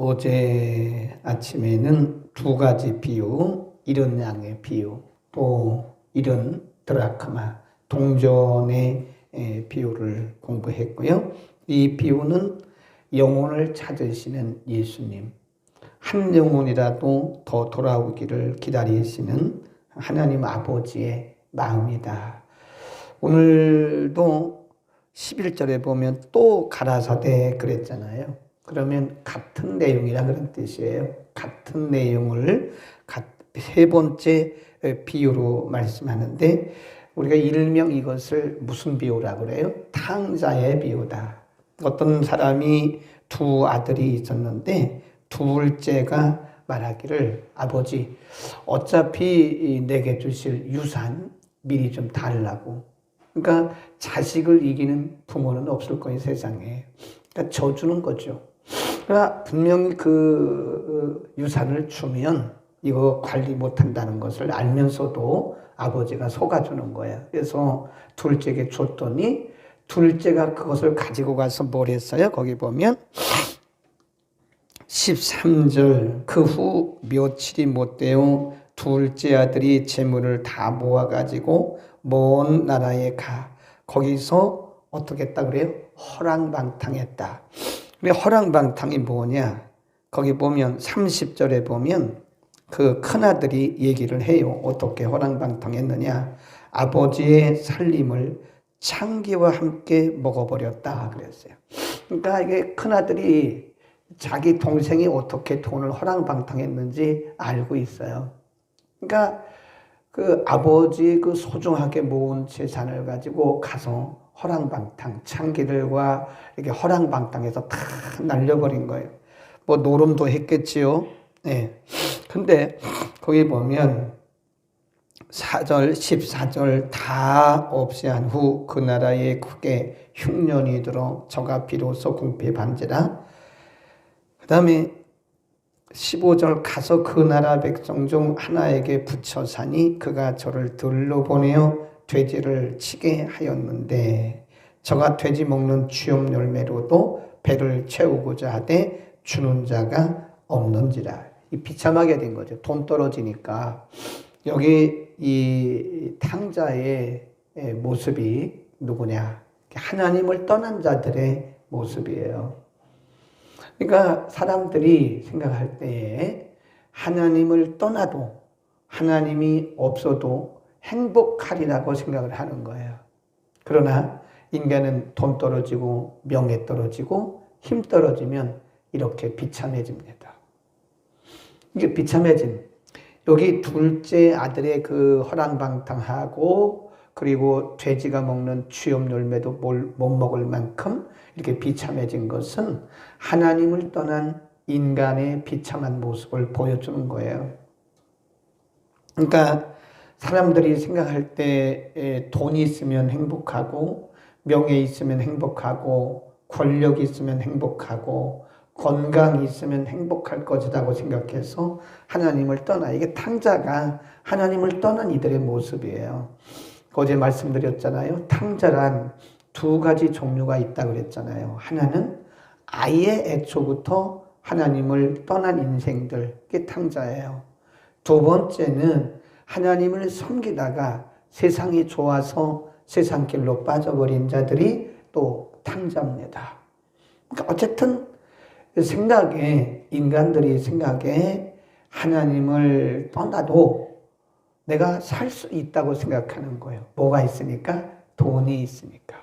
어제 아침에는 두 가지 비유, 이런 양의 비유, 또 이런 드라크마, 동전의 비유를 공부했고요. 이 비유는 영혼을 찾으시는 예수님, 한 영혼이라도 더 돌아오기를 기다리시는 하나님 아버지의 마음이다. 오늘도 11절에 보면 또 가라사대 그랬잖아요. 그러면 같은 내용이라 그런 뜻이에요. 같은 내용을 세 번째 비유로 말씀하는데 우리가 일명 이것을 무슨 비유라고 그래요? 탕자의 비유다. 어떤 사람이 두 아들이 있었는데 둘째가 말하기를 아버지 어차피 내게 주실 유산 미리 좀 달라고. 그러니까 자식을 이기는 부모는 없을 거예요, 세상에. 그러니까 져주는 거죠. 그러나 분명히 그 유산을 주면 이거 관리 못한다는 것을 알면서도 아버지가 속아주는 거예요. 그래서 둘째에게 줬더니 둘째가 그것을 가지고 가서 뭘 했어요? 거기 보면 13절 그 후 며칠이 못되어 둘째 아들이 재물을 다 모아가지고 먼 나라에 가. 거기서 어떻게 했다 그래요? 허랑방탕했다. 근데 허랑방탕이 뭐냐? 거기 보면 30절에 보면 그 큰아들이 얘기를 해요. 어떻게 허랑방탕했느냐? 아버지의 살림을 창기와 함께 먹어버렸다 그랬어요. 그러니까 이게 큰아들이 자기 동생이 어떻게 돈을 허랑방탕했는지 알고 있어요. 그러니까 그 아버지 그 소중하게 모은 재산을 가지고 가서 허랑방탕, 창기들과 이렇게 허랑방탕해서 다 날려버린 거예요. 뭐 노름도 했겠지요. 네. 근데 거기 보면 4절, 14절 다 없이 한 후 그 나라에 크게 흉년이 들어 저가 비로소 궁핍한지라. 그 다음에 15절 가서 그 나라 백성 중 하나에게 붙여 사니 그가 저를 들러 보내어 돼지를 치게 하였는데 저가 돼지 먹는 취업 열매로도 배를 채우고자 하되 주는 자가 없는지라. 이 비참하게 된 거죠. 돈 떨어지니까. 여기 이 탕자의 모습이 누구냐? 하나님을 떠난 자들의 모습이에요. 그러니까 사람들이 생각할 때에 하나님을 떠나도 하나님이 없어도 행복하리라고 생각을 하는 거예요. 그러나 인간은 돈 떨어지고 명예 떨어지고 힘 떨어지면 이렇게 비참해집니다. 이게 비참해진 여기 둘째 아들의 그 허랑방탕하고 그리고 돼지가 먹는 취업 열매도 못 먹을 만큼 이렇게 비참해진 것은 하나님을 떠난 인간의 비참한 모습을 보여주는 거예요. 그러니까 사람들이 생각할 때 돈이 있으면 행복하고 명예 있으면 행복하고 권력이 있으면 행복하고 건강이 있으면 행복할 것이라고 생각해서 하나님을 떠나. 이게 탕자가 하나님을 떠난 이들의 모습이에요. 어제 말씀드렸잖아요. 탕자란 두 가지 종류가 있다고 그랬잖아요. 하나는 아예 애초부터 하나님을 떠난 인생들, 그게 탕자예요. 두 번째는 하나님을 섬기다가 세상이 좋아서 세상 길로 빠져버린 자들이 또 탕자입니다. 그러니까 어쨌든 인간들이 생각에 하나님을 떠나도 내가 살 수 있다고 생각하는 거예요. 뭐가 있으니까? 돈이 있으니까.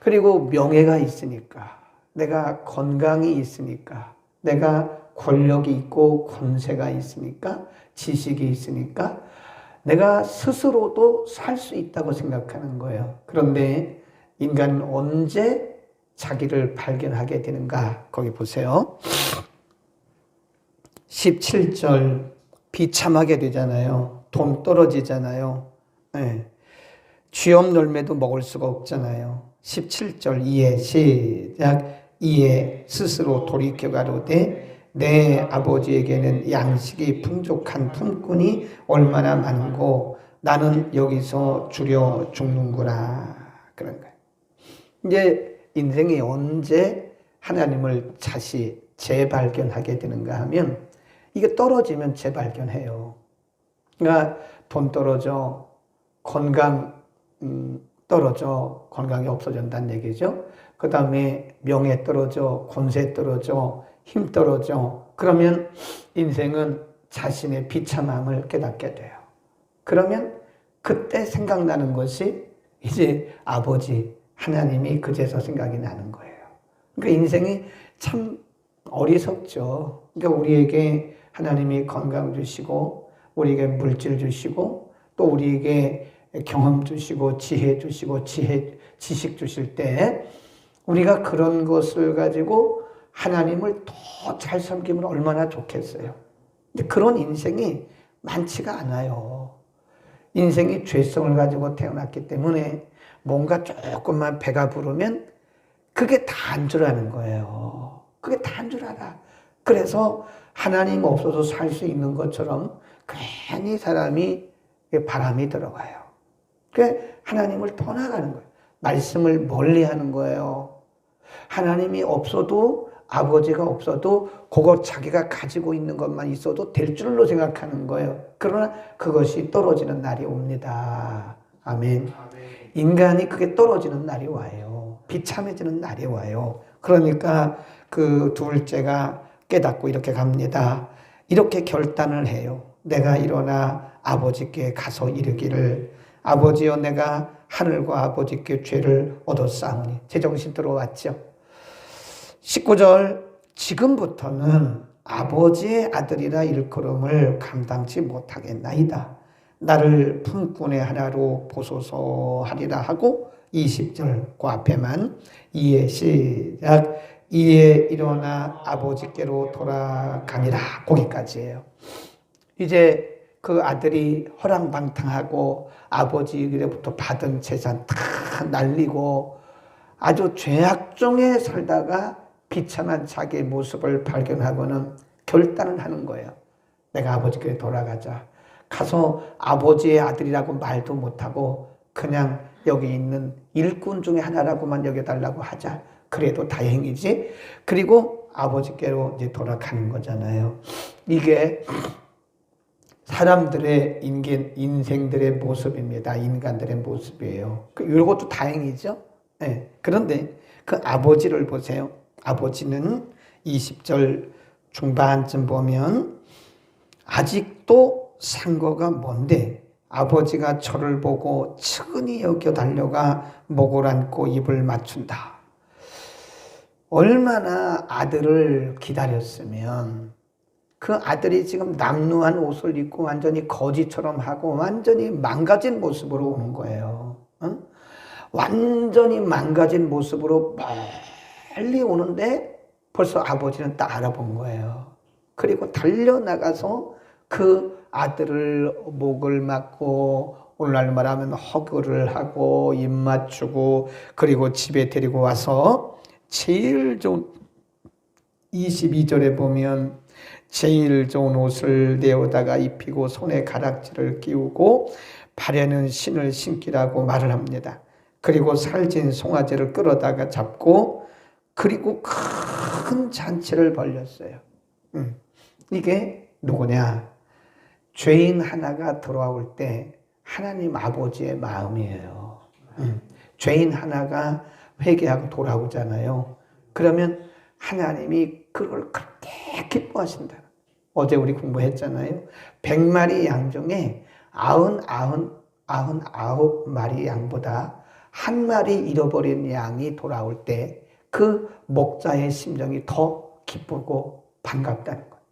그리고 명예가 있으니까. 내가 건강이 있으니까. 내가 권력이 있고 권세가 있으니까. 지식이 있으니까. 내가 스스로도 살 수 있다고 생각하는 거예요. 그런데 인간은 언제 자기를 발견하게 되는가? 거기 보세요. 17절 비참하게 되잖아요. 돈 떨어지잖아요. 네. 취업 열매도 먹을 수가 없잖아요. 17절 이에 시작 이에 스스로 돌이켜 가로되 내 아버지에게는 양식이 풍족한 품꾼이 얼마나 많고 나는 여기서 주려 죽는구나. 그런 거예요. 이제 인생이 언제 하나님을 다시 재발견하게 되는가 하면 이게 떨어지면 재발견해요. 그러니까 돈 떨어져, 건강 떨어져, 건강이 없어진다는 얘기죠. 그 다음에 명예 떨어져, 권세 떨어져, 힘 떨어져. 그러면 인생은 자신의 비참함을 깨닫게 돼요. 그러면 그때 생각나는 것이 이제 아버지 하나님이 그제서 생각이 나는 거예요. 그러니까 인생이 참 어리석죠. 그러니까 우리에게 하나님이 건강 주시고 우리에게 물질 주시고 또 우리에게 경험 주시고 지혜 주시고 지식 주실 때 우리가 그런 것을 가지고 하나님을 더 잘 섬기면 얼마나 좋겠어요. 근데 그런 인생이 많지가 않아요. 인생이 죄성을 가지고 태어났기 때문에 뭔가 조금만 배가 부르면 그게 다인 줄 아는 거예요. 그게 다인 줄 알아. 그래서 하나님 없어도 살 수 있는 것처럼 괜히 사람이 바람이 들어가요. 그래서 하나님을 떠나가는 거예요. 말씀을 멀리하는 거예요. 하나님이 없어도 아버지가 없어도 그거 자기가 가지고 있는 것만 있어도 될 줄로 생각하는 거예요. 그러나 그것이 떨어지는 날이 옵니다. 아멘. 인간이 그게 떨어지는 날이 와요. 비참해지는 날이 와요. 그러니까 그 둘째가 깨닫고 이렇게 갑니다. 이렇게 결단을 해요. 내가 일어나 아버지께 가서 이르기를 아버지여 내가 하늘과 아버지께 죄를 얻었사오니 제정신 들어왔죠. 19절 지금부터는 아버지의 아들이라 일컬음을 감당치 못하겠나이다. 나를 품꾼의 하나로 보소서 하리라 하고 20절 그 앞에만 이에 시작 이에 일어나 아버지께로 돌아가니라 거기까지예요. 이제 그 아들이 허랑방탕하고 아버지로부터 받은 재산 다 날리고 아주 죄악 중에 살다가 비참한 자기의 모습을 발견하고는 결단을 하는 거예요. 내가 아버지께 돌아가자. 가서 아버지의 아들이라고 말도 못하고 그냥 여기 있는 일꾼 중에 하나라고만 여겨달라고 하자. 그래도 다행이지. 그리고 아버지께로 이제 돌아가는 거잖아요. 이게 사람들의 인생들의 모습입니다. 인간들의 모습이에요. 이것도 다행이죠. 네. 그런데 그 아버지를 보세요. 아버지는 20절 중반쯤 보면 아직도 상거가 뭔데 아버지가 저를 보고 측은히 여겨 달려가 목을 안고 입을 맞춘다. 얼마나 아들을 기다렸으면 그 아들이 지금 남루한 옷을 입고 완전히 거지처럼 하고 완전히 망가진 모습으로 오는 거예요. 응? 완전히 망가진 모습으로 빨리 오는데 벌써 아버지는 딱 알아본 거예요. 그리고 달려나가서 그 아들을 목을 맞고 오늘날 말하면 허그를 하고 입 맞추고 그리고 집에 데리고 와서 제일 좋은 22절에 보면 제일 좋은 옷을 내어다가 입히고 손에 가락지를 끼우고 발에는 신을 신기라고 말을 합니다. 그리고 살찐 송아지를 끌어다가 잡고 그리고 큰 잔치를 벌였어요. 이게 누구냐? 죄인 하나가 돌아올 때 하나님 아버지의 마음이에요. 죄인 하나가 회개하고 돌아오잖아요. 그러면 하나님이 그걸 그렇게 기뻐하신다. 어제 우리 공부했잖아요. 100마리 양 중에 99마리 양보다 한 마리 잃어버린 양이 돌아올 때 그 목자의 심정이 더 기쁘고 반갑다는 거예요.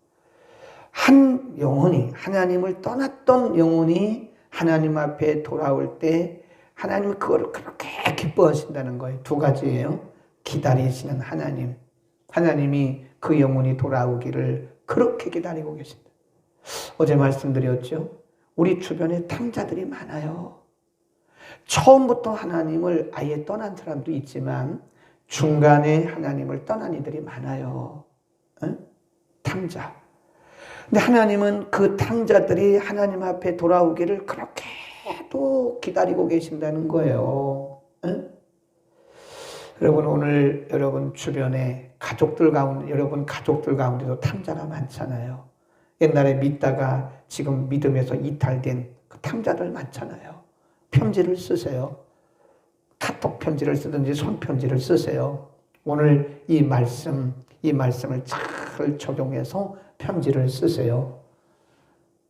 한 영혼이 하나님을 떠났던 영혼이 하나님 앞에 돌아올 때 하나님은 그걸 그렇게 기뻐하신다는 거예요. 두 가지예요. 기다리시는 하나님. 하나님이 그 영혼이 돌아오기를 그렇게 기다리고 계신다. 어제 말씀드렸죠. 우리 주변에 탕자들이 많아요. 처음부터 하나님을 아예 떠난 사람도 있지만 중간에 하나님을 떠난 이들이 많아요. 응? 탕자. 근데 하나님은 그 탕자들이 하나님 앞에 돌아오기를 그렇게도 기다리고 계신다는 거예요. 응? 여러분 오늘 여러분 주변에 가족들 가운데, 여러분 가족들 가운데도 탕자가 많잖아요. 옛날에 믿다가 지금 믿음에서 이탈된 그 탕자들 많잖아요. 편지를 쓰세요. 카톡 편지를 쓰든지 손편지를 쓰세요. 오늘 이 말씀을 잘 적용해서 편지를 쓰세요.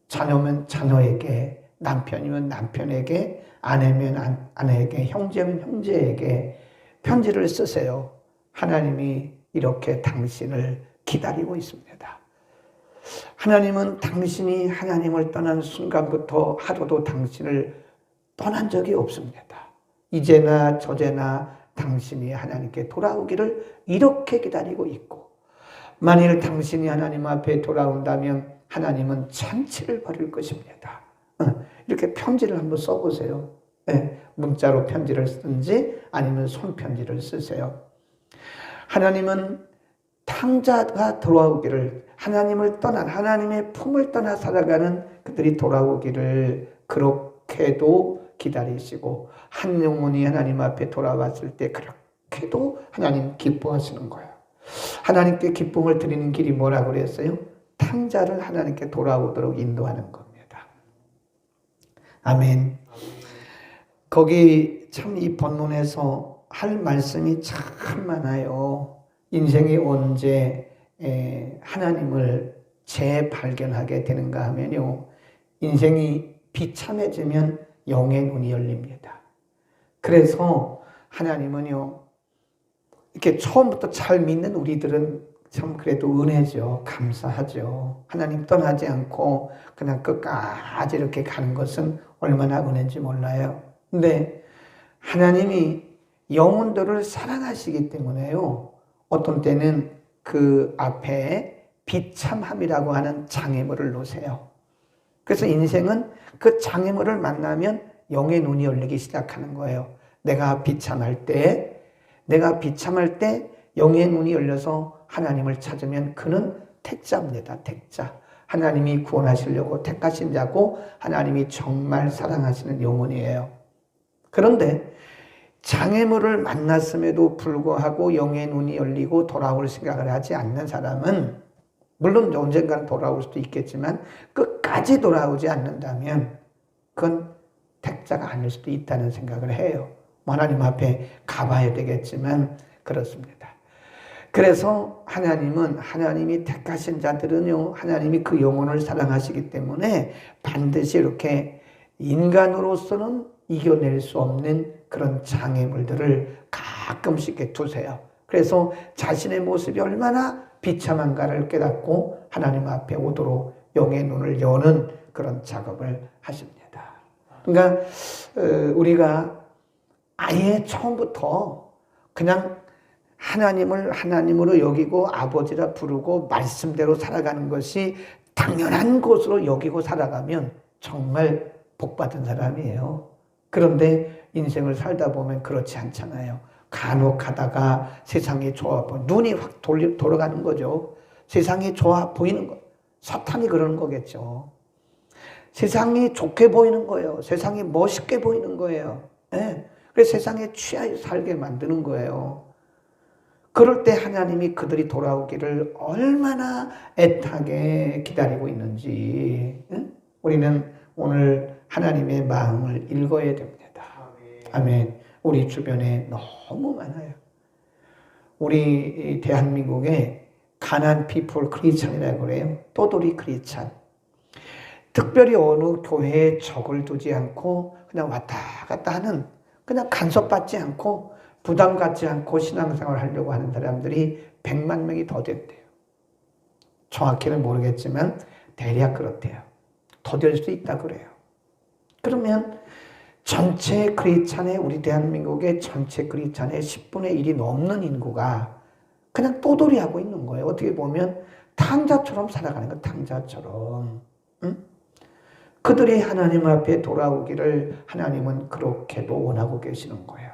자녀면 자녀에게, 남편이면 남편에게, 아내면 아내에게, 형제면 형제에게 편지를 쓰세요. 하나님이 이렇게 당신을 기다리고 있습니다. 하나님은 당신이 하나님을 떠난 순간부터 하루도 당신을 떠난 적이 없습니다. 이제나 저제나 당신이 하나님께 돌아오기를 이렇게 기다리고 있고, 만일 당신이 하나님 앞에 돌아온다면 하나님은 잔치를 벌일 것입니다. 이렇게 편지를 한번 써보세요. 문자로 편지를 쓰든지 아니면 손편지를 쓰세요. 하나님은 탕자가 돌아오기를, 하나님을 떠난, 하나님의 품을 떠나 살아가는 그들이 돌아오기를 그렇게도 기다리시고, 한 영혼이 하나님 앞에 돌아왔을 때 그렇게도 하나님 기뻐하시는 거예요. 하나님께 기쁨을 드리는 길이 뭐라고 그랬어요? 탕자를 하나님께 돌아오도록 인도하는 겁니다. 아멘. 거기 참 이 본문에서 할 말씀이 참 많아요. 인생이 언제 하나님을 재발견하게 되는가 하면요, 인생이 비참해지면 영의 눈이 열립니다. 그래서 하나님은요, 이렇게 처음부터 잘 믿는 우리들은 참 그래도 은혜죠. 감사하죠. 하나님 떠나지 않고 그냥 끝까지 이렇게 가는 것은 얼마나 은혜인지 몰라요. 근데 하나님이 영혼들을 사랑하시기 때문에요, 어떤 때는 그 앞에 비참함이라고 하는 장애물을 놓으세요. 그래서 인생은 그 장애물을 만나면 영의 눈이 열리기 시작하는 거예요. 내가 비참할 때 영의 눈이 열려서 하나님을 찾으면 그는 택자입니다. 택자. 하나님이 구원하시려고 택하신 자고 하나님이 정말 사랑하시는 영혼이에요. 그런데 장애물을 만났음에도 불구하고 영의 눈이 열리고 돌아올 생각을 하지 않는 사람은, 물론 언젠가는 돌아올 수도 있겠지만 끝까지 돌아오지 않는다면 그건 택자가 아닐 수도 있다는 생각을 해요. 하나님 앞에 가봐야 되겠지만 그렇습니다. 그래서 하나님이 택하신 자들은요, 하나님이 그 영혼을 사랑하시기 때문에 반드시 이렇게 인간으로서는 이겨낼 수 없는 그런 장애물들을 가끔씩 이렇게 두세요. 그래서 자신의 모습이 얼마나 비참한가를 깨닫고 하나님 앞에 오도록 영의 눈을 여는 그런 작업을 하십니다. 그러니까 우리가 아예 처음부터 그냥 하나님을 하나님으로 여기고 아버지라 부르고 말씀대로 살아가는 것이 당연한 것으로 여기고 살아가면 정말 복받은 사람이에요. 그런데 인생을 살다 보면 그렇지 않잖아요. 간혹 가다가 세상이 좋아 보여, 눈이 확 돌아가는 거죠. 세상이 좋아 보이는 거, 사탄이 그러는 거겠죠. 세상이 좋게 보이는 거예요. 세상이 멋있게 보이는 거예요. 그래서 세상에 취하여 살게 만드는 거예요. 그럴 때 하나님이 그들이 돌아오기를 얼마나 애타게 기다리고 있는지 우리는 오늘 하나님의 마음을 읽어야 됩니다. 아멘. 우리 주변에 너무 많아요. 우리 대한민국에 가난 피플 크리스찬이라고 그래요. 또돌이 크리스찬. 특별히 어느 교회에 적을 두지 않고 그냥 왔다 갔다 하는, 그냥 간섭받지 않고 부담 갖지 않고 신앙생활을 하려고 하는 사람들이 100만 명이 더 됐대요. 정확히는 모르겠지만 대략 그렇대요. 더 될 수도 있다 그래요. 그러면 전체 크리스찬의, 우리 대한민국의 전체 크리스찬의 10분의 1이 넘는 인구가 그냥 또돌이 하고 있는 거예요. 어떻게 보면 탕자처럼 살아가는 거, 탕자처럼. 그들이 하나님 앞에 돌아오기를 하나님은 그렇게도 원하고 계시는 거예요.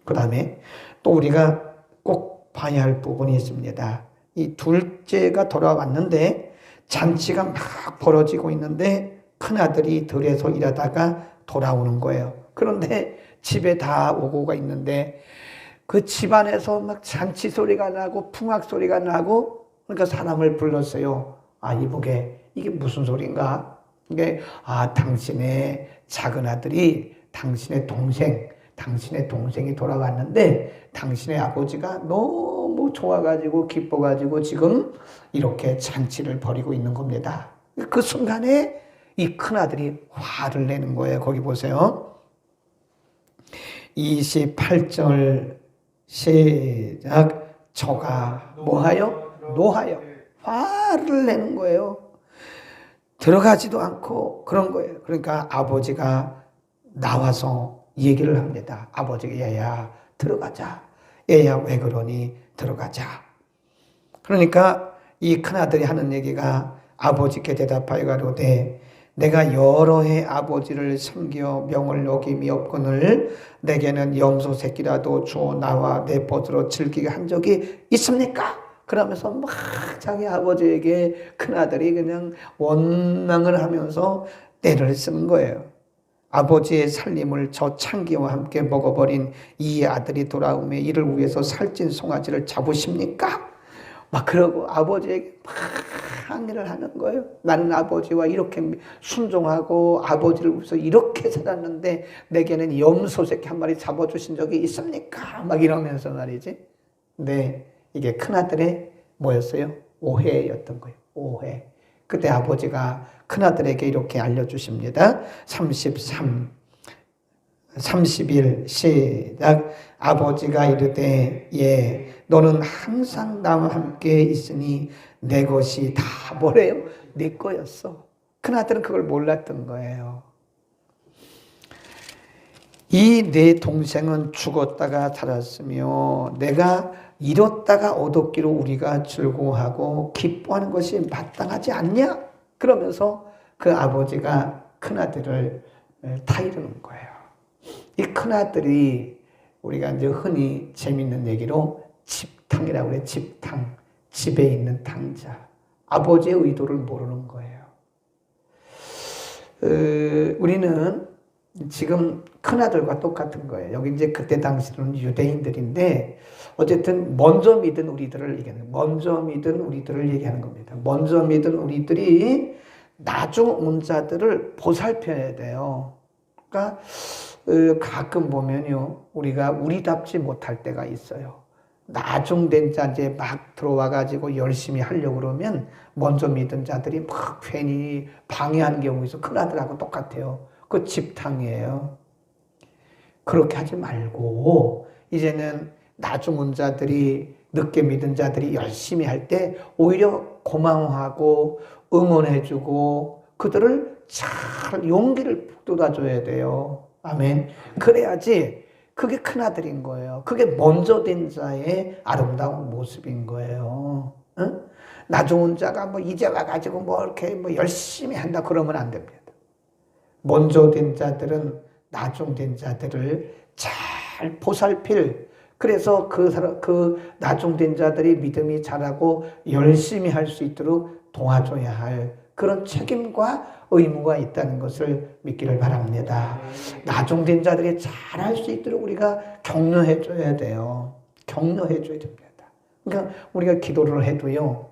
그 다음에 또 우리가 꼭 봐야 할 부분이 있습니다. 이 둘째가 돌아왔는데 잔치가 막 벌어지고 있는데 큰아들이 들에서 일하다가 돌아오는 거예요. 그런데 집에 다 오고가 있는데 그 집안에서 막 잔치 소리가 나고 풍악 소리가 나고 그러니까 사람을 불렀어요. 아, 이보게 이게 무슨 소린가? 이게 당신의 작은 아들이 당신의 동생이 돌아왔는데 당신의 아버지가 너무 좋아가지고 기뻐가지고 지금 이렇게 잔치를 벌이고 있는 겁니다. 그 순간에 이 큰아들이 화를 내는 거예요. 거기 보세요. 28절 시작. 저가 뭐하여? 노하여. 화를 내는 거예요. 들어가지도 않고 그런 거예요. 그러니까 아버지가 나와서 얘기를 합니다. 아버지가 얘야 들어가자. 얘야 왜 그러니 들어가자. 그러니까 이 큰아들이 하는 얘기가 아버지께 대답하여 가로되 내가 여러 해 아버지를 섬겨 명을 어김이 없거늘 내게는 염소 새끼라도 주어 나와 내 벗으로 즐기게 한 적이 있습니까? 그러면서 막 자기 아버지에게 큰아들이 그냥 원망을 하면서 떼를 쓰는 거예요. 아버지의 살림을 저 창기와 함께 먹어버린 이 아들이 돌아오며 이를 위해서 살찐 송아지를 잡으십니까? 막 그러고 아버지에게 막 항의를 하는 거예요. 나는 아버지와 이렇게 순종하고 아버지를 위해서 이렇게 살았는데 내게는 염소 새끼 한 마리 잡아주신 적이 있습니까? 막 이러면서 말이지. 네, 이게 큰아들의 뭐였어요? 오해였던 거예요. 오해. 그때 아버지가 큰아들에게 이렇게 알려주십니다. 31 시작. 아버지가 이르되 예 너는 항상 나와 함께 있으니 내 것이 다 뭐래요? 네 거였어. 큰아들은 그걸 몰랐던 거예요. 이 내 동생은 죽었다가 살았으며 내가 잃었다가 얻었기로 우리가 즐거워하고 기뻐하는 것이 마땅하지 않냐? 그러면서 그 아버지가 큰아들을 타이르는 거예요. 이 큰아들이 우리가 이제 흔히 재밌는 얘기로 집탕이라고 그래요. 집탕. 집에 있는 탕자. 아버지의 의도를 모르는 거예요. 우리는 지금 큰아들과 똑같은 거예요. 여기 이제 그때 당시로는 유대인들인데 어쨌든 먼저 믿은 우리들을 얘기하는 거예요. 먼저 믿은 우리들을 얘기하는 겁니다. 먼저 믿은 우리들이 나중 온 자들을 보살펴야 돼요. 그러니까 가끔 보면요, 우리가 우리답지 못할 때가 있어요. 나중된 자 이제 막 들어와가지고 열심히 하려고 그러면 먼저 믿은 자들이 막 괜히 방해하는 경우가 있어. 큰아들하고 똑같아요. 그 집탕이에요. 그렇게 하지 말고 이제는 나중 온 자들이 늦게 믿은 자들이 열심히 할 때 오히려 고마워하고 응원해주고 그들을 잘 용기를 북돋아줘야 돼요. 아멘. 그래야지 그게 큰아들인 거예요. 그게 먼저 된 자의 아름다운 모습인 거예요. 응? 나중 온 자가 뭐 이제 와가지고 뭐 이렇게 뭐 열심히 한다 그러면 안 됩니다. 먼저 된 자들은 나중 된 자들을 잘 보살필. 그래서 그 나중 된 자들이 믿음이 자라고 열심히 할 수 있도록 도와줘야 할 그런 책임과 의무가 있다는 것을 믿기를 바랍니다. 나중된 자들이 잘할 수 있도록 우리가 격려해 줘야 돼요. 격려해 줘야 됩니다. 그러니까 우리가 기도를 해도요.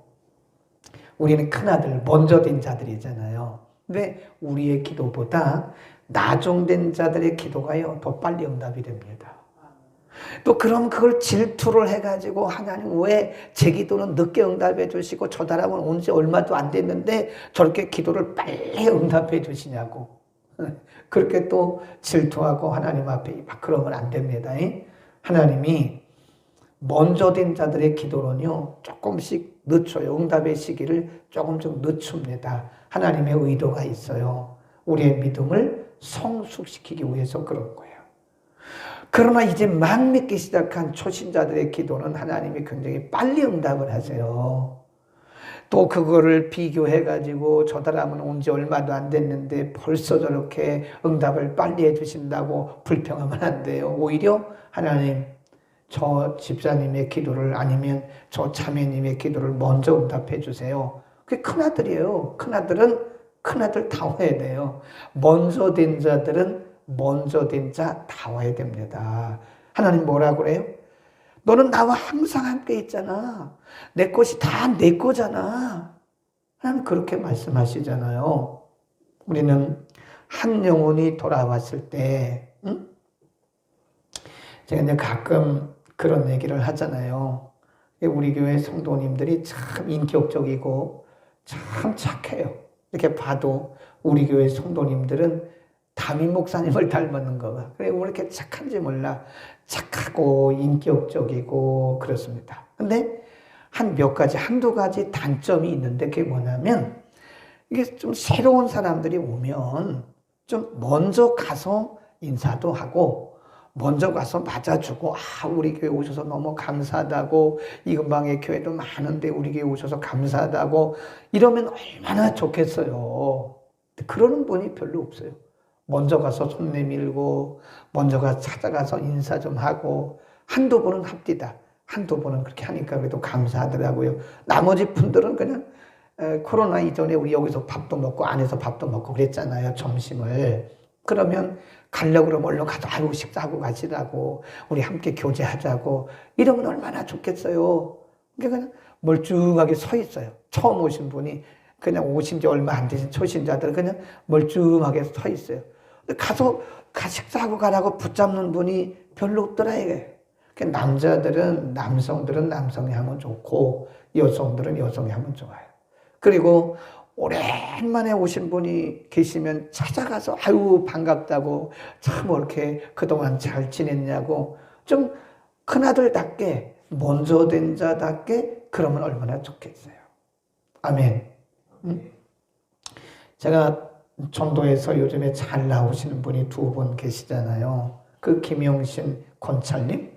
우리는 큰아들, 먼저 된 자들이잖아요. 근데 우리의 기도보다 나중된 자들의 기도가요. 더 빨리 응답이 됩니다. 또 그럼 그걸 질투를 해가지고 하나님 왜 제 기도는 늦게 응답해 주시고 저 사람은 온 지 얼마도 안 됐는데 저렇게 기도를 빨리 응답해 주시냐고 그렇게 또 질투하고 하나님 앞에 막 그러면 안 됩니다. 하나님이 먼저 된 자들의 기도는요 조금씩 늦춰요. 응답의 시기를 조금씩 늦춥니다. 하나님의 의도가 있어요. 우리의 믿음을 성숙시키기 위해서 그런 거예요. 그러나 이제 막 믿기 시작한 초신자들의 기도는 하나님이 굉장히 빨리 응답을 하세요. 또 그거를 비교해가지고 저 사람은 온 지 얼마도 안 됐는데 벌써 저렇게 응답을 빨리 해주신다고 불평하면 안 돼요. 오히려 하나님 저 집사님의 기도를 아니면 저 자매님의 기도를 먼저 응답해 주세요. 그게 큰아들이에요. 큰아들 다워야 돼요. 먼저 된 자들은 먼저 된 자 다워야 됩니다. 하나님 뭐라고 그래요? 너는 나와 항상 함께 있잖아. 내 것이 다 내 거잖아. 하나님 그렇게 말씀하시잖아요. 우리는 한 영혼이 돌아왔을 때, 응? 제가 이제 가끔 그런 얘기를 하잖아요. 우리 교회 성도님들이 참 인격적이고 참 착해요. 이렇게 봐도 우리 교회 성도님들은 담임 목사님을 닮았는 거가. 그래, 왜 이렇게 착한지 몰라. 착하고 인격적이고 그렇습니다. 근데 한 몇 가지, 한두 가지 단점이 있는데 그게 뭐냐면 이게 좀 새로운 사람들이 오면 좀 먼저 가서 인사도 하고 먼저 가서 맞아주고 우리 교회 오셔서 너무 감사하다고 이 근방에 교회도 많은데 우리 교회 오셔서 감사하다고 이러면 얼마나 좋겠어요. 그러는 분이 별로 없어요. 먼저 가서 손 내밀고 먼저 가서 찾아가서 인사 좀 하고 한두 번은 합디다. 한두 번은 그렇게 하니까 그래도 감사하더라고요. 나머지 분들은 그냥 코로나 이전에 우리 여기서 밥도 먹고 안에서 밥도 먹고 그랬잖아요. 점심을. 그러면 가려고 그러면 얼른 가서 아이고 식사하고 가시라고 우리 함께 교제하자고 이러면 얼마나 좋겠어요. 그러니까 그냥 멀쩡하게 서 있어요. 처음 오신 분이 그냥 오신 지 얼마 안 되신 초신자들은 그냥 멀쩡하게 서 있어요. 가서 식사하고 가라고 붙잡는 분이 별로 없더라 이게. 남자들은 남성들은 남성이 하면 좋고 여성들은 여성이 하면 좋아요. 그리고 오랜만에 오신 분이 계시면 찾아가서 아유 반갑다고 참 이렇게 그동안 잘 지냈냐고 좀 큰아들답게 먼저 된 자답게 그러면 얼마나 좋겠어요. 아멘. 제가 전도에서 요즘에 잘 나오시는 분이 두 분 계시잖아요. 그 김영신 권찰님.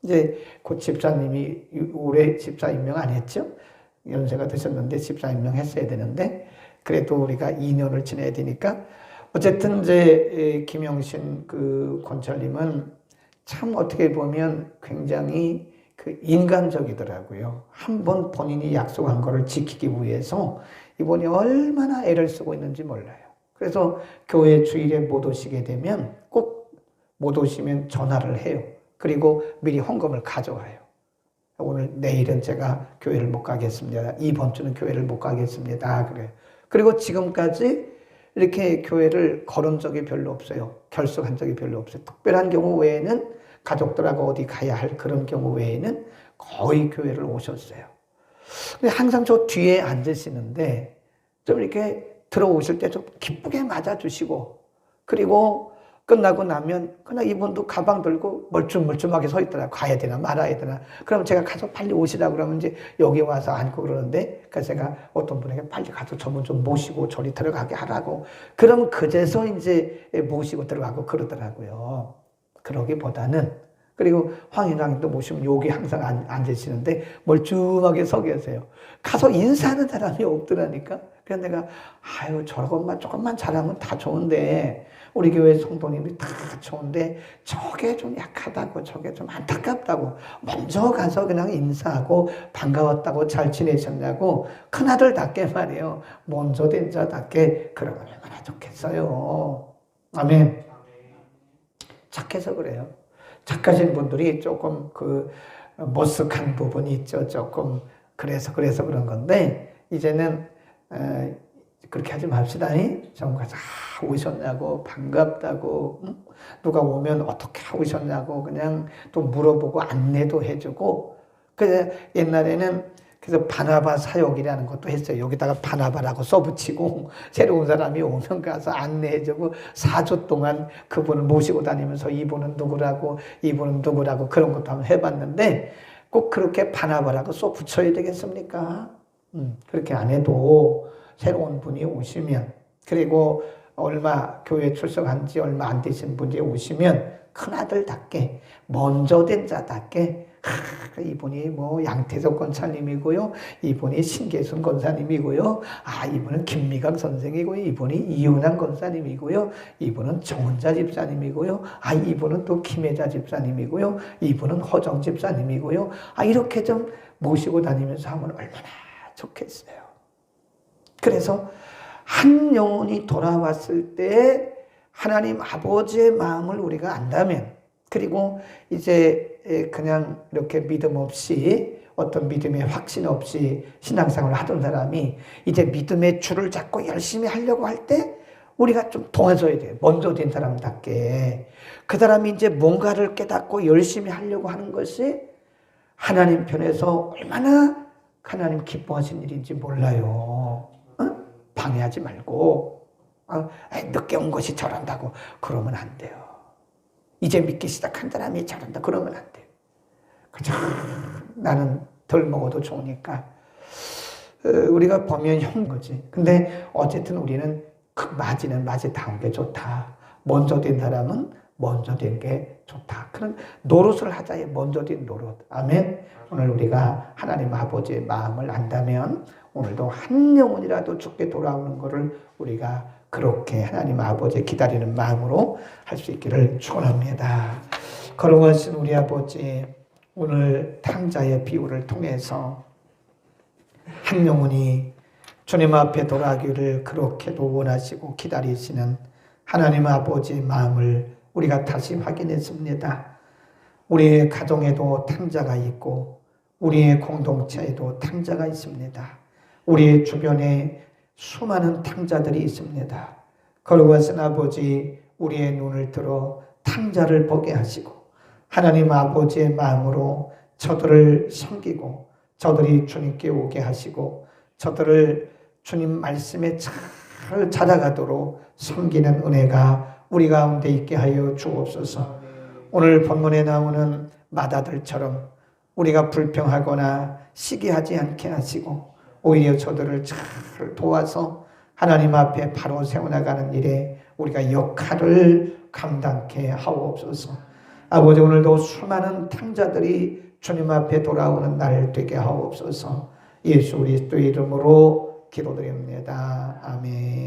이제 그 집사님이 올해 집사 임명 안 했죠? 연세가 드셨는데 집사 임명했어야 되는데 그래도 우리가 2년을 지내야 되니까 어쨌든 이제 김영신 그 권찰님은 참 어떻게 보면 굉장히 그 인간적이더라고요. 한번 본인이 약속한 거를 지키기 위해서 이분이 얼마나 애를 쓰고 있는지 몰라요. 그래서 교회 주일에 못 오시게 되면 꼭 못 오시면 전화를 해요. 그리고 미리 헌금을 가져와요. 오늘 내일은 제가 교회를 못 가겠습니다. 이번 주는 교회를 못 가겠습니다. 그래요. 그리고 지금까지 이렇게 교회를 걸은 적이 별로 없어요. 결석한 적이 별로 없어요. 특별한 경우 외에는 가족들하고 어디 가야 할 그런 경우 외에는 거의 교회를 오셨어요. 근데 항상 저 뒤에 앉으시는데 좀 이렇게 들어오실 때 좀 기쁘게 맞아주시고 그리고 끝나고 나면 그냥 이분도 가방 들고 멀쩡멀쩡하게 서 있더라. 가야 되나 말아야 되나. 그럼 제가 가서 빨리 오시라고 그러면 이제 여기 와서 앉고 그러는데 그래서 제가 어떤 분에게 빨리 가서 저분 좀 모시고 저리 들어가게 하라고. 그럼 그제서 이제 모시고 들어가고 그러더라고요. 그러기보다는 그리고 황인왕도 모시면 여기 항상 앉으시는데 멀쩡하게 서 계세요. 가서 인사하는 사람이 없더라니까. 그래서 내가 아유 저것만 조금만 잘하면 다 좋은데 우리 교회 성도님이 다 좋은데 저게 좀 약하다고 저게 좀 안타깝다고 먼저 가서 그냥 인사하고 반가웠다고 잘 지내셨냐고 큰아들답게 말이에요. 먼저 된 자답게 그러면 얼마나 좋겠어요. 아멘. 착해서 그래요. 착하신 분들이 조금 그 머쓱한 부분이 있죠. 조금 그래서 그런 건데 이제는 그렇게 하지 맙시다. 좀 가서 오셨냐고 반갑다고 누가 오면 어떻게 오셨냐고 그냥 또 물어보고 안내도 해주고 그래서 옛날에는 그래서 바나바 사역이라는 것도 했어요. 여기다가 바나바라고 써붙이고 새로운 사람이 오면 가서 안내해주고 4주 동안 그분을 모시고 다니면서 이분은 누구라고 이분은 누구라고 그런 것도 한번 해봤는데 꼭 그렇게 바나바라고 써붙여야 되겠습니까? 그렇게 안 해도 새로운 분이 오시면 그리고 교회 출석한 지 얼마 안 되신 분이 오시면 큰아들답게 먼저 된 자답게 이분이 뭐 양태석 권사님이고요. 이분이 신계순 권사님이고요. 이분은 김미강 선생이고요. 이분이 이윤환 권사님이고요. 이분은 정은자 집사님이고요. 이분은 또 김혜자 집사님이고요. 이분은 허정 집사님이고요. 이렇게 좀 모시고 다니면서 하면 얼마나 좋겠어요. 그래서 한 영혼이 돌아왔을 때 하나님 아버지의 마음을 우리가 안다면 그리고 이제 그냥 이렇게 믿음 없이 어떤 믿음의 확신 없이 신앙생활을 하던 사람이 이제 믿음의 줄을 잡고 열심히 하려고 할 때 우리가 좀 도와줘야 돼요. 먼저 된 사람답게. 그 사람이 이제 뭔가를 깨닫고 열심히 하려고 하는 것이 하나님 편에서 얼마나 하나님 기뻐하신 일인지 몰라요. 방해하지 말고 늦게 온 것이 저런다고 그러면 안 돼요. 이제 믿기 시작한 사람이 저런다 그러면 안 돼요. 그죠? 나는 덜 먹어도 좋으니까 우리가 보면 형 거지. 근데 어쨌든 우리는 그 맞이는 맞이다운 게 좋다. 먼저 된 사람은 먼저 된 게 좋다. 그런 노릇을 하자에 먼저 된 노릇. 아멘. 오늘 우리가 하나님 아버지의 마음을 안다면 오늘도 한 영혼이라도 죽게 돌아오는 것을 우리가 그렇게 하나님 아버지 기다리는 마음으로 할 수 있기를 축원합니다. 거룩하신 우리 아버지, 오늘 탕자의 비유를 통해서 한 영혼이 주님 앞에 돌아가기를 그렇게도 원하시고 기다리시는 하나님 아버지의 마음을 우리가 다시 확인했습니다. 우리의 가정에도 탕자가 있고 우리의 공동체에도 탕자가 있습니다. 우리의 주변에 수많은 탕자들이 있습니다. 거룩하신 아버지, 우리의 눈을 들어 탕자를 보게 하시고 하나님 아버지의 마음으로 저들을 섬기고 저들이 주님께 오게 하시고 저들을 주님 말씀에 잘 찾아가도록 섬기는 은혜가 우리 가운데 있게 하여 주옵소서. 오늘 본문에 나오는 마다들처럼 우리가 불평하거나 시기하지 않게 하시고 오히려 저들을 잘 도와서 하나님 앞에 바로 세워나가는 일에 우리가 역할을 감당케 하옵소서. 아버지, 오늘도 수많은 탕자들이 주님 앞에 돌아오는 날 되게 하옵소서. 예수 그리스도의 이름으로 기도드립니다. 아멘.